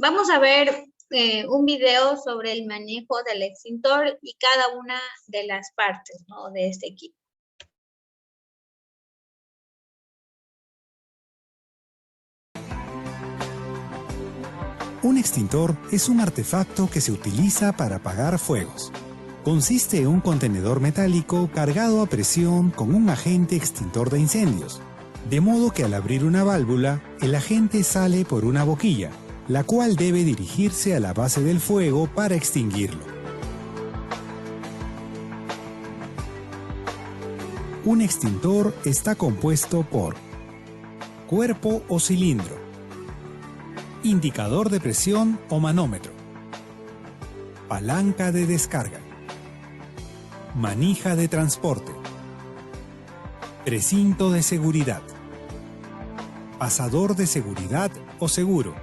Vamos a ver un video sobre el manejo del extintor y cada una de las partes, ¿no?, de este equipo. Un extintor es un artefacto que se utiliza para apagar fuegos. Consiste en un contenedor metálico cargado a presión con un agente extintor de incendios, de modo que al abrir una válvula, el agente sale por una boquilla, la cual debe dirigirse a la base del fuego para extinguirlo. Un extintor está compuesto por cuerpo o cilindro, indicador de presión o manómetro, palanca de descarga, manija de transporte, precinto de seguridad, pasador de seguridad o seguro,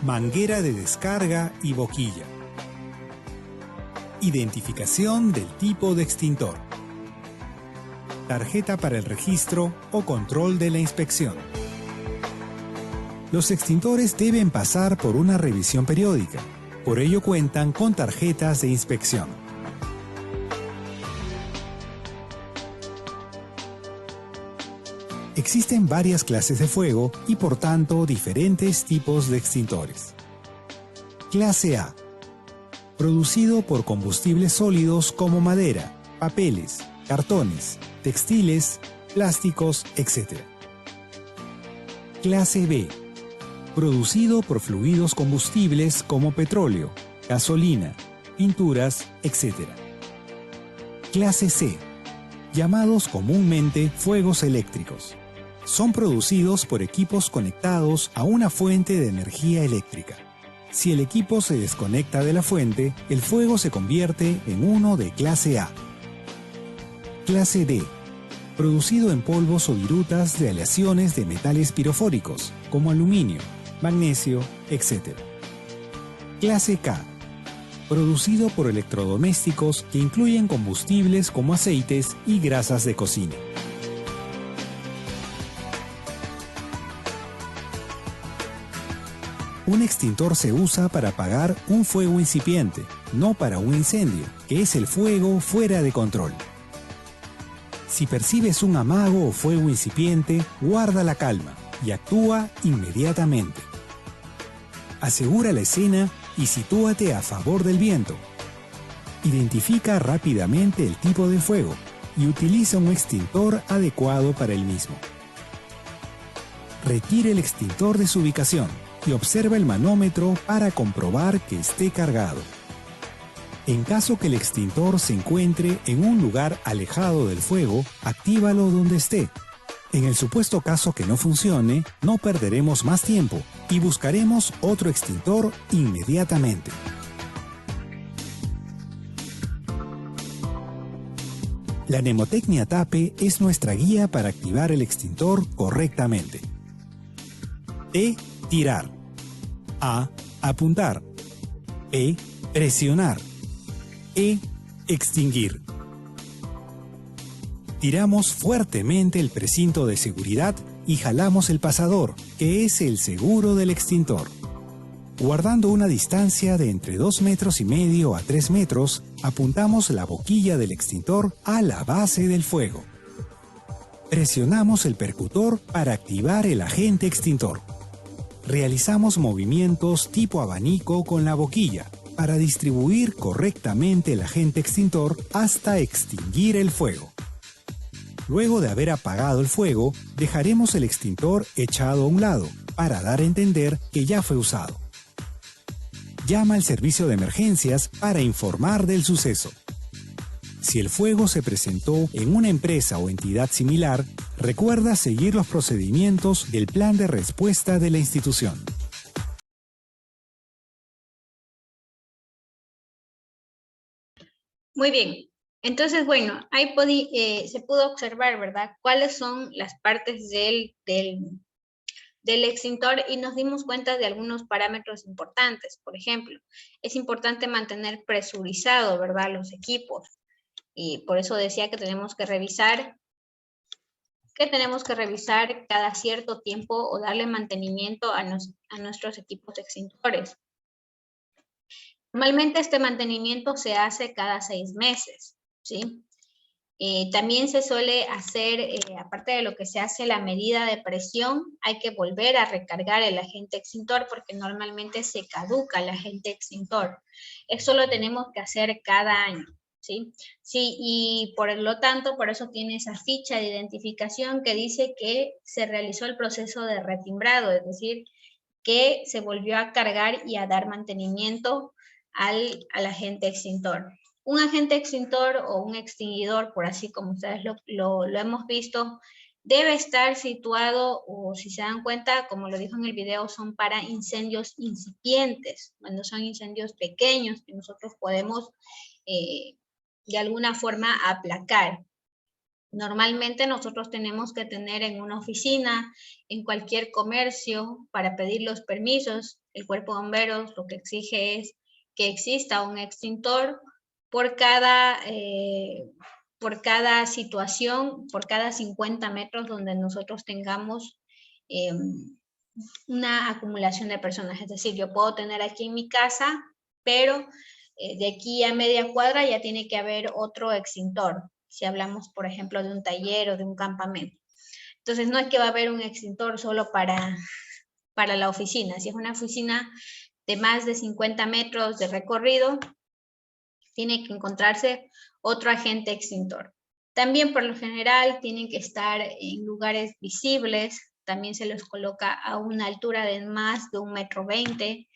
manguera de descarga y boquilla. Identificación del tipo de extintor. Tarjeta para el registro o control de la inspección. Los extintores deben pasar por una revisión periódica. Por ello cuentan con tarjetas de inspección. Existen varias clases de fuego y por tanto diferentes tipos de extintores. Clase A. Producido por combustibles sólidos como madera, papeles, cartones, textiles, plásticos, etc. Clase B. Producido por fluidos combustibles como petróleo, gasolina, pinturas, etc. Clase C. Llamados comúnmente fuegos eléctricos. Son producidos por equipos conectados a una fuente de energía eléctrica. Si el equipo se desconecta de la fuente, el fuego se convierte en uno de clase A. Clase D. Producido en polvos o virutas de aleaciones de metales pirofóricos, como aluminio, magnesio, etc. Clase K. Producido por electrodomésticos que incluyen combustibles como aceites y grasas de cocina. Un extintor se usa para apagar un fuego incipiente, no para un incendio, que es el fuego fuera de control. Si percibes un amago o fuego incipiente, guarda la calma y actúa inmediatamente. Asegura la escena y sitúate a favor del viento. Identifica rápidamente el tipo de fuego y utiliza un extintor adecuado para el mismo. Retire el extintor de su ubicación y observa el manómetro para comprobar que esté cargado. En caso que el extintor se encuentre en un lugar alejado del fuego, actívalo donde esté. En el supuesto caso que no funcione, no perderemos más tiempo y buscaremos otro extintor inmediatamente. La mnemotecnia TAPE es nuestra guía para activar el extintor correctamente. T. Tirar. A. Apuntar. P. Presionar. E. Extinguir. Tiramos fuertemente el precinto de seguridad y jalamos el pasador, que es el seguro del extintor. Guardando una distancia de entre 2,5 metros a 3 metros, apuntamos la boquilla del extintor a la base del fuego. Presionamos el percutor para activar el agente extintor. Realizamos movimientos tipo abanico con la boquilla para distribuir correctamente el agente extintor hasta extinguir el fuego. Luego de haber apagado el fuego, dejaremos el extintor echado a un lado para dar a entender que ya fue usado. Llama al servicio de emergencias para informar del suceso. Si el fuego se presentó en una empresa o entidad similar, recuerda seguir los procedimientos del plan de respuesta de la institución. Muy bien. Entonces, bueno, ahí se pudo observar, ¿verdad?, cuáles son las partes del extintor y nos dimos cuenta de algunos parámetros importantes. Por ejemplo, es importante mantener presurizado, ¿verdad?, los equipos. Y por eso decía que tenemos que revisar que tenemos que revisar cada cierto tiempo o darle mantenimiento a nuestros equipos extintores. Normalmente este mantenimiento se hace cada 6 meses, ¿sí? También se suele hacer, aparte de lo que se hace la medida de presión, hay que volver a recargar el agente extintor porque normalmente se caduca el agente extintor. Eso lo tenemos que hacer cada año, ¿sí? Sí, y por lo tanto, por eso tiene esa ficha de identificación que dice que se realizó el proceso de retimbrado, es decir, que se volvió a cargar y a dar mantenimiento al agente extintor. Un agente extintor o un extinguidor, por así como ustedes lo hemos visto, debe estar situado, o si se dan cuenta, como lo dijo en el video, son para incendios incipientes, cuando son incendios pequeños que nosotros podemos de alguna forma aplacar. Normalmente nosotros tenemos que tener en una oficina, en cualquier comercio, para pedir los permisos. El cuerpo de bomberos lo que exige es que exista un extintor por cada situación, por cada 50 metros donde nosotros tengamos una acumulación de personas. Es decir, yo puedo tener aquí en mi casa, pero de aquí a media cuadra ya tiene que haber otro extintor. Si hablamos, por ejemplo, de un taller o de un campamento. Entonces, no es que va a haber un extintor solo para la oficina. Si es una oficina de más de 50 metros de recorrido, tiene que encontrarse otro agente extintor. También, por lo general, tienen que estar en lugares visibles. También se los coloca a una altura de más de 1,20 m.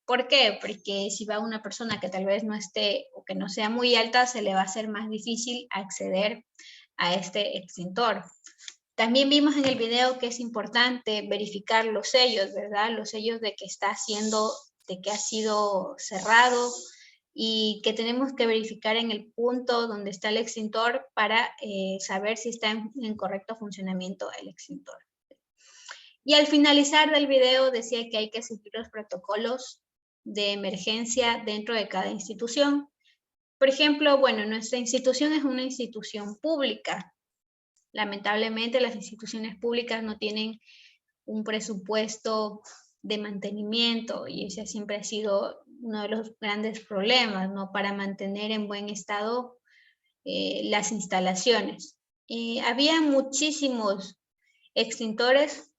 ¿Por qué? Porque si va una persona que tal vez no esté o que no sea muy alta, se le va a hacer más difícil acceder a este extintor. También vimos en el video que es importante verificar los sellos, ¿verdad? Los sellos de que ha sido cerrado y que tenemos que verificar en el punto donde está el extintor para saber si está en correcto funcionamiento el extintor. Y al finalizar del video decía que hay que seguir los protocolos de emergencia dentro de cada institución. Por ejemplo, bueno, nuestra institución es una institución pública. Lamentablemente las instituciones públicas no tienen un presupuesto de mantenimiento y ese siempre ha sido uno de los grandes problemas, ¿no? Para mantener en buen estado las instalaciones. Había muchísimos extintores,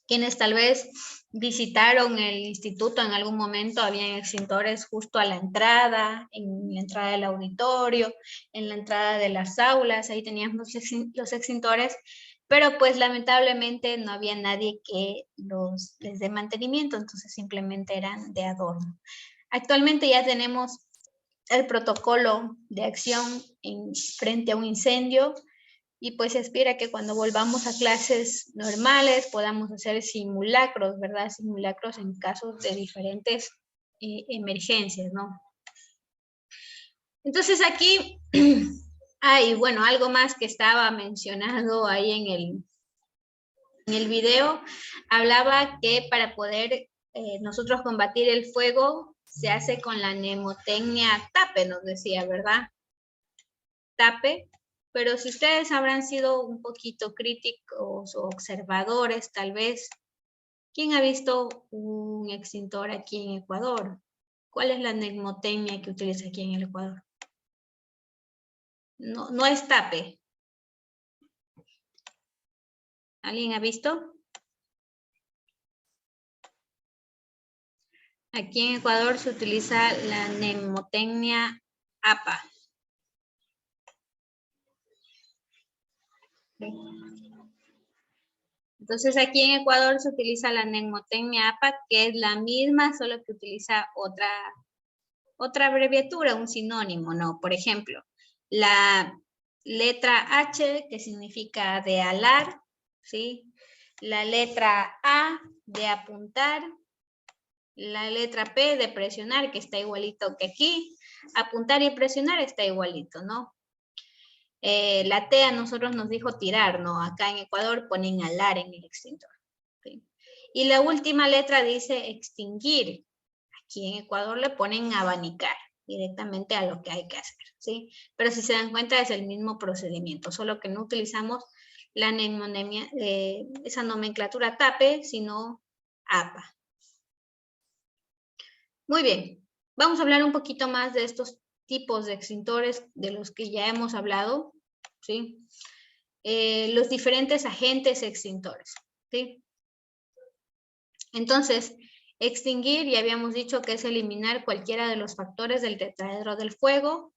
quienes tal vez visitaron el instituto en algún momento, habían extintores justo a la entrada, en la entrada del auditorio, en la entrada de las aulas, ahí teníamos los extintores, pero pues lamentablemente no había nadie que les dé mantenimiento, entonces simplemente eran de adorno. Actualmente ya tenemos el protocolo de acción frente a un incendio, y pues se espera que cuando volvamos a clases normales podamos hacer simulacros, ¿verdad? Simulacros en casos de diferentes emergencias, ¿no? Entonces aquí hay, bueno, algo más que estaba mencionado ahí en el video, hablaba que para poder nosotros combatir el fuego se hace con la mnemotecnia TAPE, nos decía, ¿verdad? TAPE. Pero si ustedes habrán sido un poquito críticos o observadores, tal vez, ¿quién ha visto un extintor aquí en Ecuador? ¿Cuál es la mnemotecnia que utiliza aquí en el Ecuador? No es TAPE. ¿Alguien ha visto? Aquí en Ecuador se utiliza la mnemotecnia APA. Entonces aquí en Ecuador se utiliza la mnemotecnia APA, que es la misma, solo que utiliza otra abreviatura, un sinónimo, ¿no? Por ejemplo, la letra H, que significa de alar, ¿sí? La letra A, de apuntar. La letra P, de presionar, que está igualito que aquí. Apuntar y presionar está igualito, ¿no? La T a nosotros nos dijo tirar, ¿no? Acá en Ecuador ponen alar en el extintor. ¿Sí? Y la última letra dice extinguir. Aquí en Ecuador le ponen abanicar. directamente a lo que hay que hacer, ¿sí? Pero si se dan cuenta es el mismo procedimiento, solo que no utilizamos la neumonimia, esa nomenclatura TAPE, sino APA. Muy bien, vamos a hablar un poquito más de estos tipos de extintores de los que ya hemos hablado, ¿sí? Los diferentes agentes extintores, ¿sí? Entonces, extinguir, ya habíamos dicho que es eliminar cualquiera de los factores del tetraedro del fuego.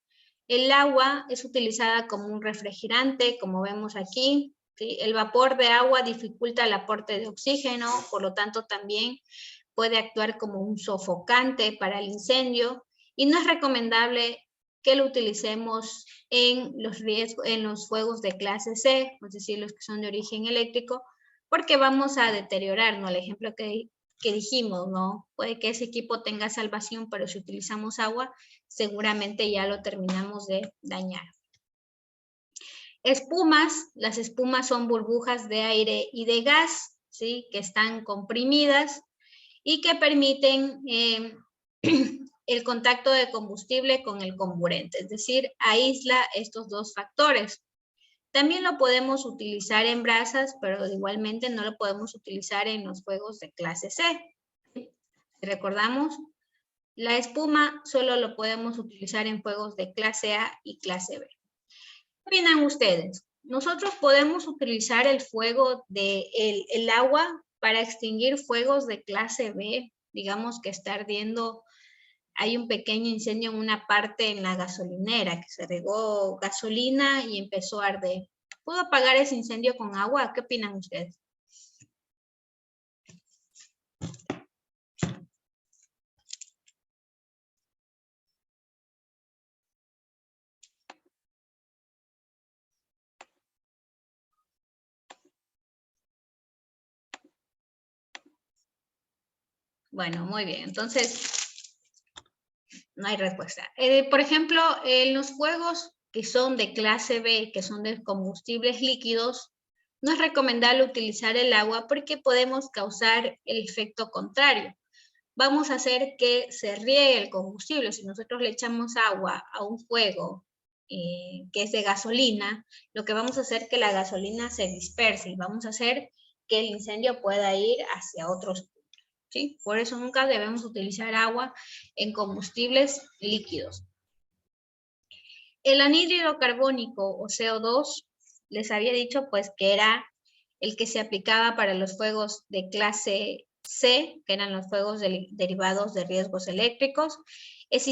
El agua es utilizada como un refrigerante, como vemos aquí, ¿sí? El vapor de agua dificulta el aporte de oxígeno, por lo tanto también puede actuar como un sofocante para el incendio y no es recomendable que lo utilicemos en los fuegos de clase C, es decir, los que son de origen eléctrico, porque vamos a deteriorarnos. El ejemplo que dijimos, ¿no? Puede que ese equipo tenga salvación, pero si utilizamos agua, seguramente ya lo terminamos de dañar. Espumas, las espumas son burbujas de aire y de gas, ¿sí? Que están comprimidas y que permiten el contacto de combustible con el comburente, es decir, aísla estos dos factores. También lo podemos utilizar en brasas, pero igualmente no lo podemos utilizar en los fuegos de clase C. Si recordamos, la espuma solo lo podemos utilizar en fuegos de clase A y clase B. ¿Qué opinan ustedes? Nosotros podemos utilizar el fuego el agua para extinguir fuegos de clase B, digamos que está ardiendo, hay un pequeño incendio en una parte en la gasolinera, que se regó gasolina y empezó a arder. ¿Puedo apagar ese incendio con agua? ¿Qué opinan ustedes? Bueno, muy bien. Entonces, no hay respuesta. Por ejemplo, en los fuegos que son de clase B, que son de combustibles líquidos, no es recomendable utilizar el agua porque podemos causar el efecto contrario. Vamos a hacer que se riegue el combustible. Si nosotros le echamos agua a un fuego que es de gasolina, lo que vamos a hacer es que la gasolina se disperse y vamos a hacer que el incendio pueda ir hacia otros puntos, ¿sí? Por eso nunca debemos utilizar agua en combustibles líquidos. El anhídrido carbónico o CO2, les había dicho pues que era el que se aplicaba para los fuegos de clase C, que eran los fuegos derivados de riesgos eléctricos. Es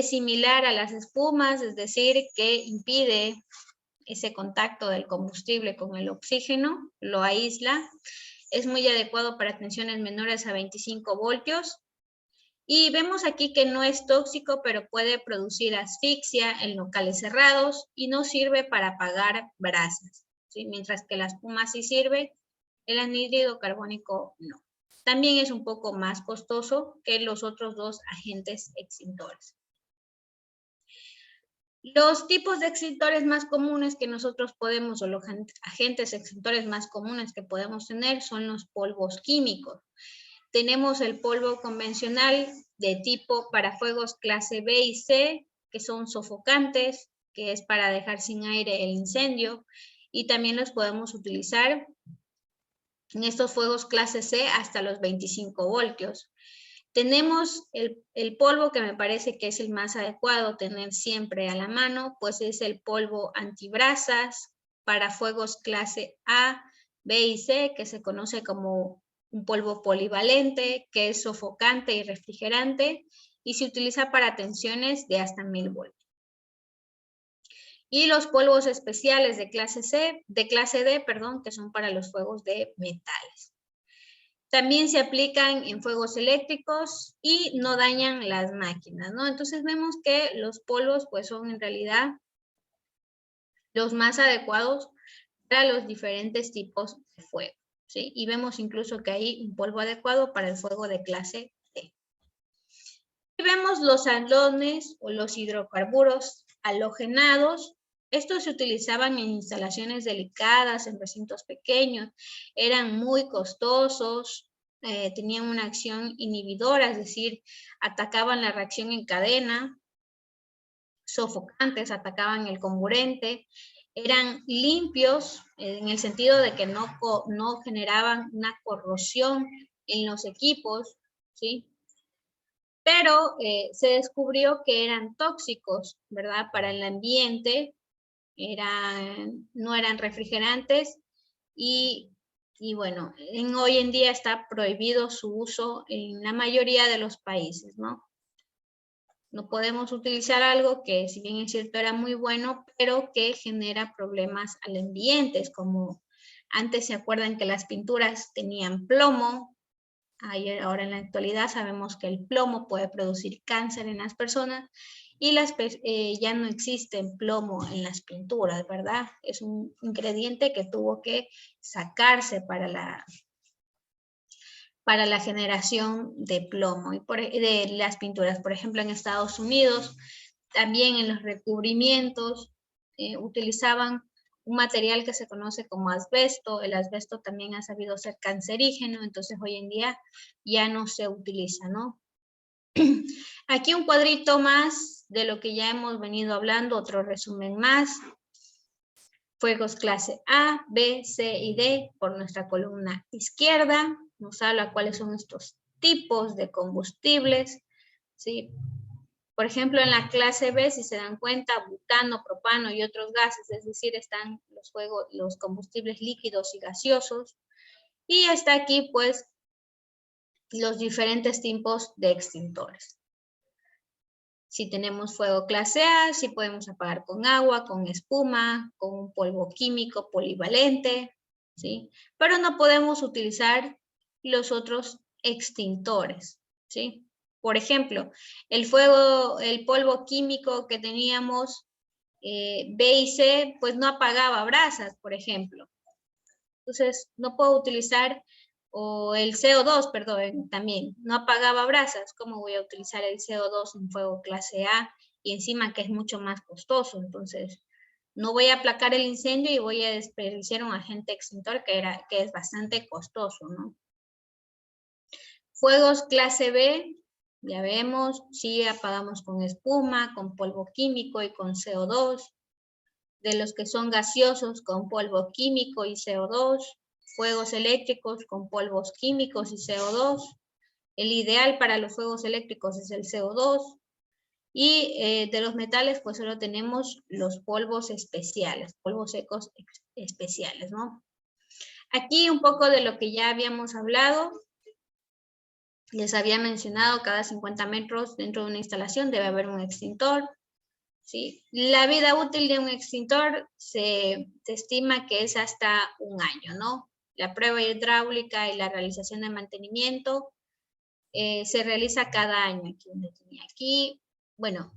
similar a las espumas, es decir, que impide ese contacto del combustible con el oxígeno, lo aísla. Es muy adecuado para tensiones menores a 25 voltios. Y vemos aquí que no es tóxico, pero puede producir asfixia en locales cerrados y no sirve para apagar brasas, ¿sí? Mientras que la espuma sí sirve, el anhídrido carbónico no. También es un poco más costoso que los otros dos agentes extintores. Los tipos de extintores más comunes que nosotros podemos, o los agentes extintores más comunes que podemos tener son los polvos químicos. Tenemos el polvo convencional de tipo para fuegos clase B y C, que son sofocantes, que es para dejar sin aire el incendio, y también los podemos utilizar en estos fuegos clase C hasta los 25 voltios. Tenemos el polvo que me parece que es el más adecuado tener siempre a la mano, pues es el polvo antibrasas para fuegos clase A, B y C, que se conoce como un polvo polivalente, que es sofocante y refrigerante, y se utiliza para tensiones de hasta 1000 voltios. Y los polvos especiales de clase D, perdón, que son para los fuegos de metales. También se aplican en fuegos eléctricos y no dañan las máquinas, ¿no? Entonces vemos que los polvos pues son en realidad los más adecuados para los diferentes tipos de fuego, ¿sí? Y vemos incluso que hay un polvo adecuado para el fuego de clase D. Y vemos los halones o los hidrocarburos halogenados. Estos se utilizaban en instalaciones delicadas, en recintos pequeños, eran muy costosos, tenían una acción inhibidora, es decir, atacaban la reacción en cadena sofocantes, atacaban el comburente, eran limpios en el sentido de que no generaban una corrosión en los equipos, ¿sí? Pero se descubrió que eran tóxicos, ¿verdad? Para el ambiente, no eran refrigerantes y bueno, hoy en día está prohibido su uso en la mayoría de los países, ¿no? No podemos utilizar algo que, si bien es cierto, era muy bueno, pero que genera problemas al ambiente, como antes se acuerdan que las pinturas tenían plomo. Ahora en la actualidad sabemos que el plomo puede producir cáncer en las personas y ya no existe plomo en las pinturas, ¿verdad? Es un ingrediente que tuvo que sacarse para la generación de plomo y de las pinturas. Por ejemplo, en Estados Unidos, también en los recubrimientos utilizaban un material que se conoce como asbesto. El asbesto también ha sabido ser cancerígeno, entonces hoy en día ya no se utiliza, ¿no? Aquí un cuadrito más de lo que ya hemos venido hablando, otro resumen más. Fuegos clase A, B, C y D por nuestra columna izquierda. Nos habla cuáles son estos tipos de combustibles, ¿sí? Por ejemplo, en la clase B, si se dan cuenta, butano, propano y otros gases, es decir, están los combustibles líquidos y gaseosos. Y está aquí, pues, los diferentes tipos de extintores. Si tenemos fuego clase A, sí podemos apagar con agua, con espuma, con un polvo químico polivalente, ¿sí? Pero no podemos utilizar los otros extintores, ¿sí? Por ejemplo, el polvo químico que teníamos B y C, pues no apagaba brasas, por ejemplo. Entonces, no puedo utilizar, o el CO2, perdón, también, no apagaba brasas. ¿Cómo voy a utilizar el CO2 en fuego clase A? Y encima que es mucho más costoso. Entonces, no voy a aplacar el incendio y voy a desperdiciar un agente extintor que es bastante costoso, ¿no? Fuegos clase B, ya vemos, sí apagamos con espuma, con polvo químico y con CO2. De los que son gaseosos con polvo químico y CO2. Fuegos eléctricos con polvos químicos y CO2. El ideal para los fuegos eléctricos es el CO2. Y de los metales, pues solo tenemos los polvos especiales, polvos secos especiales, ¿no? Aquí un poco de lo que ya habíamos hablado. Les había mencionado, cada 50 metros dentro de una instalación debe haber un extintor. ¿Sí? La vida útil de un extintor se estima que es hasta un año, ¿no? La prueba hidráulica y la realización de mantenimiento se realiza cada año. Aquí, bueno,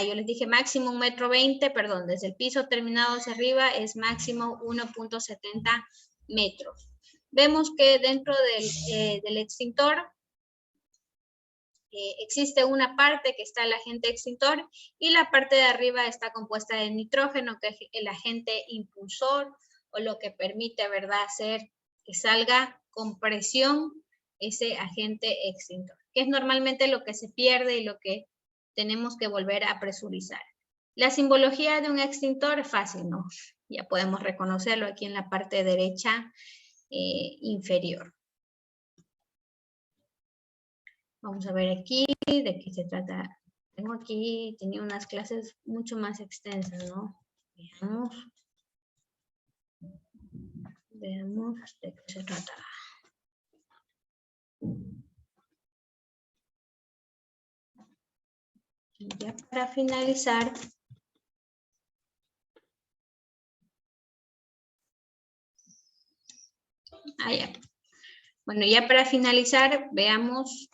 yo les dije máximo 1,20 m, perdón, desde el piso terminado hacia arriba es máximo 1,70 metros. Vemos que dentro del extintor existe una parte que está el agente extintor y la parte de arriba está compuesta de nitrógeno, que es el agente impulsor o lo que permite, ¿verdad?, hacer que salga con presión ese agente extintor, que es normalmente lo que se pierde y lo que tenemos que volver a presurizar. La simbología de un extintor es fácil, ¿no? Ya podemos reconocerlo aquí en la parte derecha inferior. Vamos a ver aquí de qué se trata. Tenía unas clases mucho más extensas, ¿no? Veamos de qué se trata. Y ya para finalizar, ya. Bueno, ya para finalizar, veamos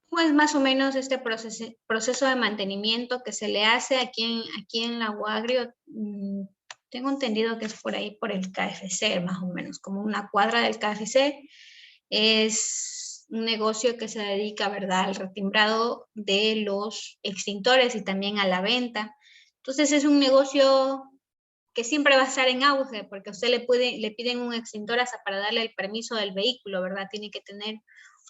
pues más o menos este proceso de mantenimiento que se le hace aquí en la UAGRIO. Tengo entendido que es por ahí, por el KFC, más o menos, como una cuadra del KFC. Es un negocio que se dedica, ¿verdad?, al retimbrado de los extintores y también a la venta. Entonces es un negocio que siempre va a estar en auge, porque a usted le piden un extintor hasta para darle el permiso del vehículo, ¿verdad? Tiene que tener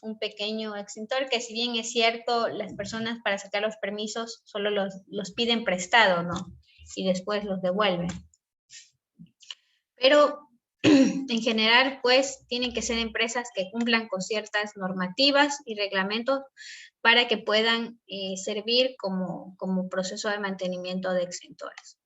un pequeño extintor que, si bien es cierto, las personas para sacar los permisos solo los piden prestado, ¿no? Y después los devuelven. Pero en general, pues, tienen que ser empresas que cumplan con ciertas normativas y reglamentos para que puedan servir como proceso de mantenimiento de extintores.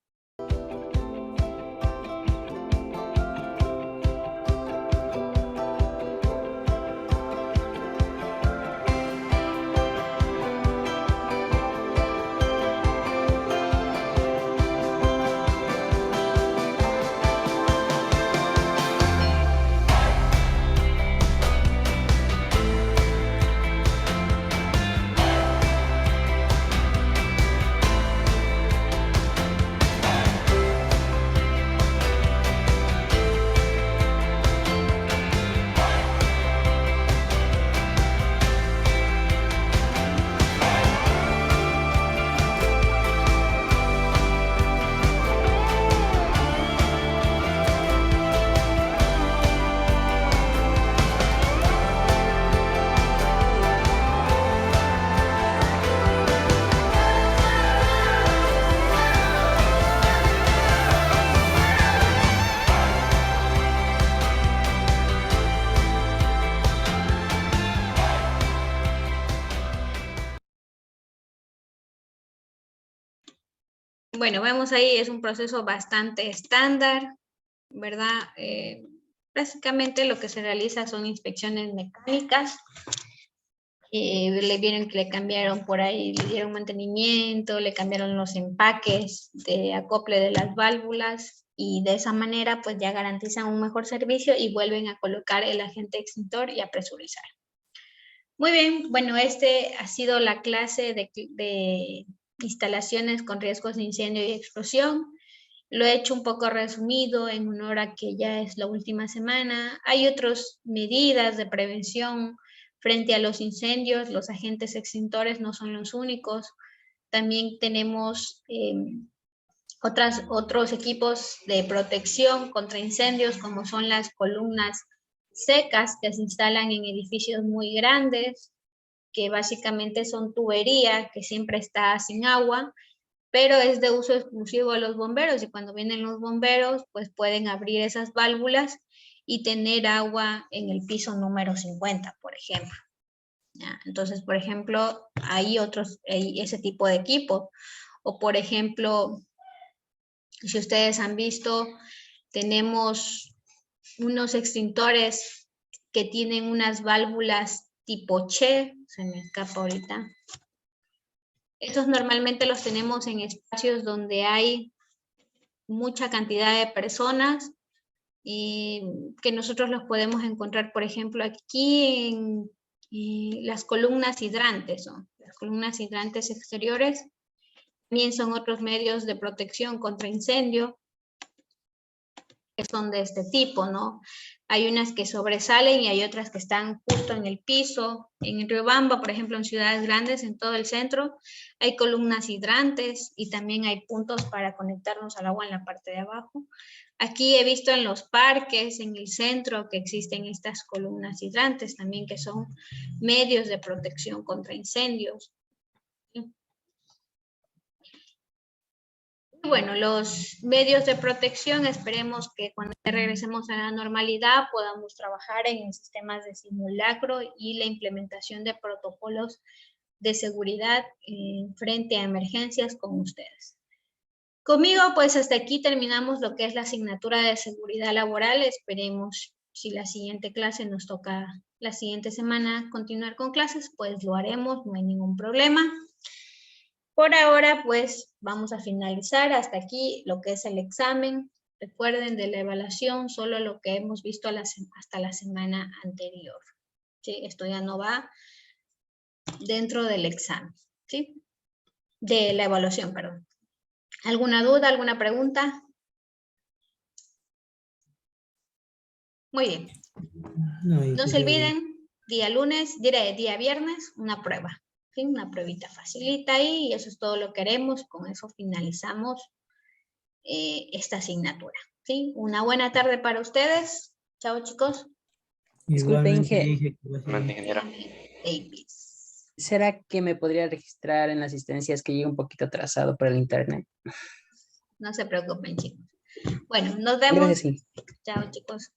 Bueno, vemos ahí, es un proceso bastante estándar, ¿verdad? Básicamente lo que se realiza son inspecciones mecánicas. Le vieron que le cambiaron por ahí, le dieron mantenimiento, le cambiaron los empaques de acople de las válvulas, y de esa manera pues ya garantizan un mejor servicio y vuelven a colocar el agente extintor y a presurizar. Muy bien, bueno, este ha sido la clase de instalaciones con riesgos de incendio y explosión. Lo he hecho un poco resumido en honor a que ya es la última semana. Hay otras medidas de prevención frente a los incendios. Los agentes extintores no son los únicos. También tenemos otros equipos de protección contra incendios, como son las columnas secas que se instalan en edificios muy grandes, que básicamente son tubería que siempre está sin agua, pero es de uso exclusivo de los bomberos, y cuando vienen los bomberos, pues pueden abrir esas válvulas y tener agua en el piso número 50, por ejemplo. ¿Ya? Entonces, por ejemplo, hay ese tipo de equipo. O, por ejemplo, si ustedes han visto, tenemos unos extintores que tienen unas válvulas tipo Che, se me escapa ahorita. Estos normalmente los tenemos en espacios donde hay mucha cantidad de personas, y que nosotros los podemos encontrar, por ejemplo, aquí en las columnas hidrantes, ¿no? Las columnas hidrantes exteriores también son otros medios de protección contra incendio, que son de este tipo, ¿no? Hay unas que sobresalen y hay otras que están justo en el piso. En Riobamba, por ejemplo, en ciudades grandes, en todo el centro, hay columnas hidrantes y también hay puntos para conectarnos al agua en la parte de abajo. Aquí he visto en los parques, en el centro, que existen estas columnas hidrantes también, que son medios de protección contra incendios. Bueno, los medios de protección, esperemos que cuando regresemos a la normalidad podamos trabajar en sistemas de simulacro y la implementación de protocolos de seguridad frente a emergencias con ustedes. Conmigo, pues hasta aquí terminamos lo que es la asignatura de seguridad laboral. Esperemos, si la siguiente clase nos toca la siguiente semana continuar con clases, pues lo haremos, no hay ningún problema. Por ahora, pues, vamos a finalizar hasta aquí lo que es el examen. Recuerden, de la evaluación, solo lo que hemos visto hasta la semana anterior. ¿Sí? Esto ya no va dentro del examen, ¿sí? De la evaluación, perdón. ¿Alguna duda, alguna pregunta? Muy bien. No se olviden, día viernes, una prueba. ¿Sí? Una pruebita facilita ahí, y eso es todo lo que haremos. Con eso finalizamos esta asignatura. ¿Sí? Una buena tarde para ustedes. Chao, chicos. Disculpe, Igualmente, Inge, Inge, que vaya bien. Ingeniera. Davis. ¿será que me podría registrar en la asistencia? Es que llegue un poquito atrasado por el internet. No se preocupen, chicos. Bueno, nos vemos. Gracias, Inge. Chao, chicos.